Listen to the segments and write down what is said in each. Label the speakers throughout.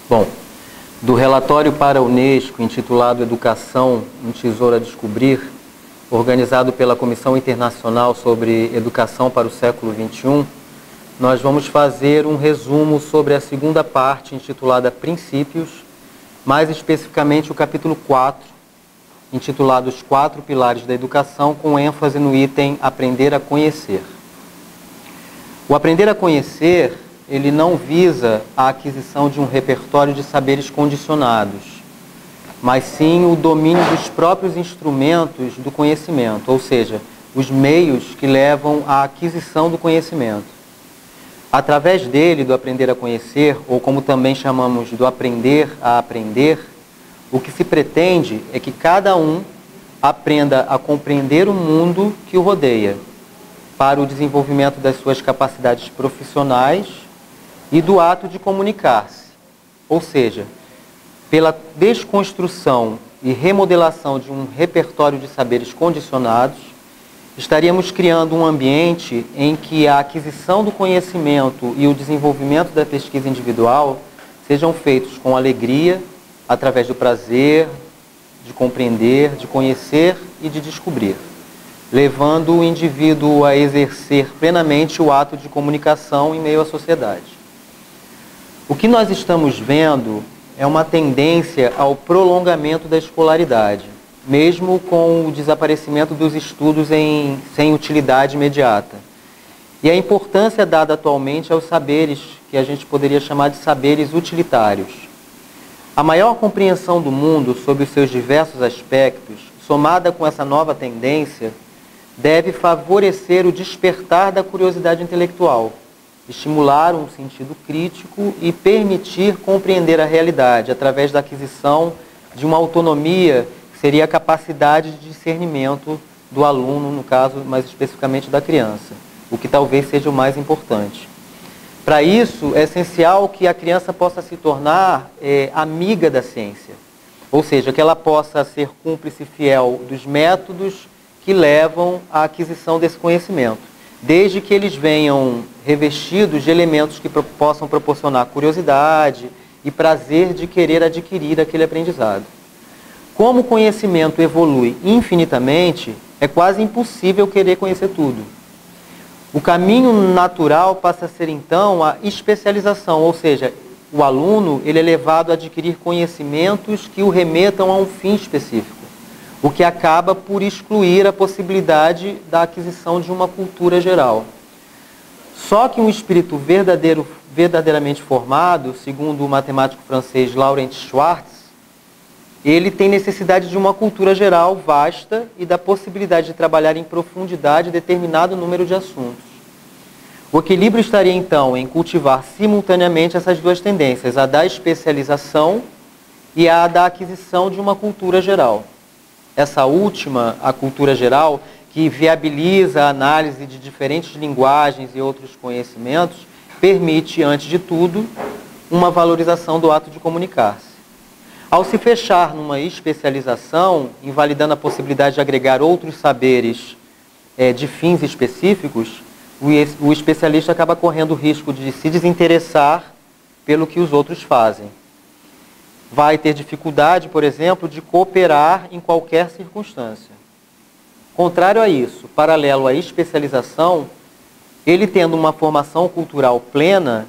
Speaker 1: Bom, do relatório para a Unesco, intitulado Educação, um Tesouro a Descobrir, organizado pela Comissão Internacional sobre Educação para o Século XXI, nós vamos fazer um resumo sobre a segunda parte, intitulada Princípios, mais especificamente o capítulo 4, intitulado Os 4 Pilares da Educação, com ênfase no item Aprender a Conhecer. O aprender a conhecer, ele não visa a aquisição de um repertório de saberes condicionados, mas sim o domínio dos próprios instrumentos do conhecimento, ou seja, os meios que levam à aquisição do conhecimento. Através dele, do aprender a conhecer, ou como também chamamos do aprender a aprender, o que se pretende é que cada um aprenda a compreender o mundo que o rodeia, para o desenvolvimento das suas capacidades profissionais e do ato de comunicar-se, ou seja, pela desconstrução e remodelação de um repertório de saberes condicionados, estaríamos criando um ambiente em que a aquisição do conhecimento e o desenvolvimento da pesquisa individual sejam feitos com alegria, através do prazer, de compreender, de conhecer e de descobrir, levando o indivíduo a exercer plenamente o ato de comunicação em meio à sociedade. O que nós estamos vendo é uma tendência ao prolongamento da escolaridade, mesmo com o desaparecimento dos estudos sem utilidade imediata. E a importância dada atualmente aos saberes, que a gente poderia chamar de saberes utilitários. A maior compreensão do mundo sobre os seus diversos aspectos, somada com essa nova tendência, deve favorecer o despertar da curiosidade intelectual, estimular um sentido crítico e permitir compreender a realidade através da aquisição de uma autonomia que seria a capacidade de discernimento do aluno, no caso mais especificamente da criança, o que talvez seja o mais importante. Para isso, é essencial que a criança possa se tornar amiga da ciência, ou seja, que ela possa ser cúmplice fiel dos métodos que levam à aquisição desse conhecimento, desde que eles venham revestidos de elementos que possam proporcionar curiosidade e prazer de querer adquirir aquele aprendizado. Como o conhecimento evolui infinitamente, é quase impossível querer conhecer tudo. O caminho natural passa a ser, então, a especialização, ou seja, o aluno ele é levado a adquirir conhecimentos que o remetam a um fim específico, o que acaba por excluir a possibilidade da aquisição de uma cultura geral. Só que um espírito verdadeiramente formado, segundo o matemático francês Laurent Schwartz, ele tem necessidade de uma cultura geral vasta e da possibilidade de trabalhar em profundidade determinado número de assuntos. O equilíbrio estaria, então, em cultivar simultaneamente essas duas tendências, a da especialização e a da aquisição de uma cultura geral. Essa última, a cultura geral, que viabiliza a análise de diferentes linguagens e outros conhecimentos, permite, antes de tudo, uma valorização do ato de comunicar-se. Ao se fechar numa especialização, invalidando a possibilidade de agregar outros saberes de fins específicos, o especialista acaba correndo o risco de se desinteressar pelo que os outros fazem. Vai ter dificuldade, por exemplo, de cooperar em qualquer circunstância. Contrário a isso, paralelo à especialização, ele tendo uma formação cultural plena,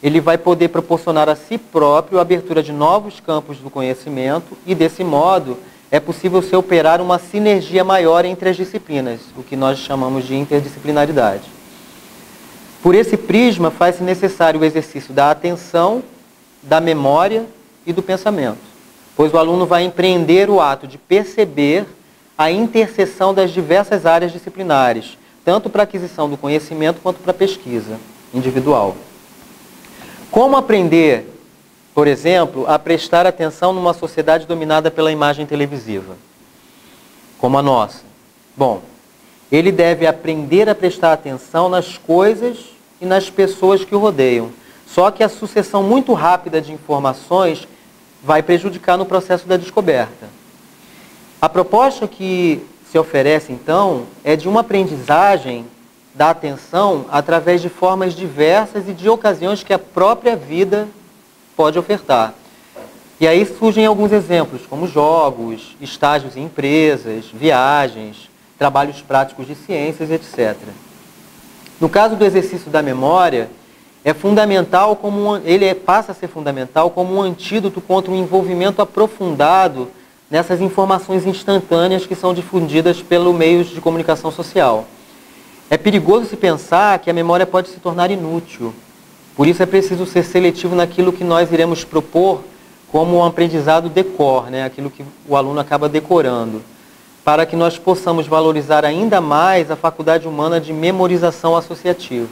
Speaker 1: ele vai poder proporcionar a si próprio a abertura de novos campos do conhecimento e, desse modo, é possível se operar uma sinergia maior entre as disciplinas, o que nós chamamos de interdisciplinaridade. Por esse prisma, faz-se necessário o exercício da atenção, da memória e do pensamento, pois o aluno vai empreender o ato de perceber a interseção das diversas áreas disciplinares, tanto para a aquisição do conhecimento quanto para a pesquisa individual. Como aprender, por exemplo, a prestar atenção numa sociedade dominada pela imagem televisiva, como a nossa? Bom, ele deve aprender a prestar atenção nas coisas e nas pessoas que o rodeiam. Só que a sucessão muito rápida de informações vai prejudicar no processo da descoberta. A proposta que se oferece, então, é de uma aprendizagem da atenção através de formas diversas e de ocasiões que a própria vida pode ofertar. E aí surgem alguns exemplos, como jogos, estágios em empresas, viagens, trabalhos práticos de ciências, etc. No caso do exercício da memória, é fundamental ele passa a ser fundamental como um antídoto contra um envolvimento aprofundado nessas informações instantâneas que são difundidas pelos meios de comunicação social. É perigoso se pensar que a memória pode se tornar inútil. Por isso é preciso ser seletivo naquilo que nós iremos propor como um aprendizado decor, né? Aquilo que o aluno acaba decorando, para que nós possamos valorizar ainda mais a faculdade humana de memorização associativa.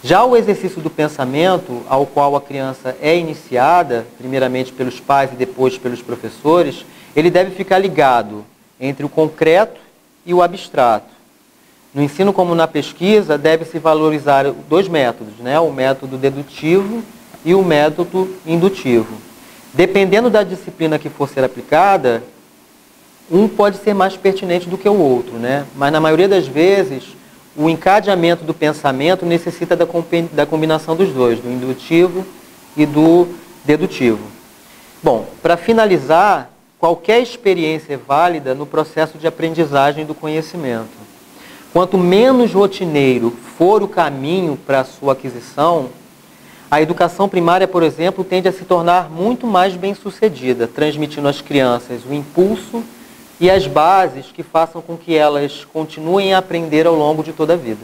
Speaker 1: Já o exercício do pensamento, ao qual a criança é iniciada, primeiramente pelos pais e depois pelos professores, ele deve ficar ligado entre o concreto e o abstrato. No ensino como na pesquisa, deve-se valorizar dois métodos, né? O método dedutivo e o método indutivo. Dependendo da disciplina que for ser aplicada, um pode ser mais pertinente do que o outro, né? Mas na maioria das vezes, o encadeamento do pensamento necessita da combinação dos dois, do indutivo e do dedutivo. Bom, para finalizar, qualquer experiência é válida no processo de aprendizagem do conhecimento. Quanto menos rotineiro for o caminho para a sua aquisição, a educação primária, por exemplo, tende a se tornar muito mais bem-sucedida, transmitindo às crianças o impulso e as bases que façam com que elas continuem a aprender ao longo de toda a vida.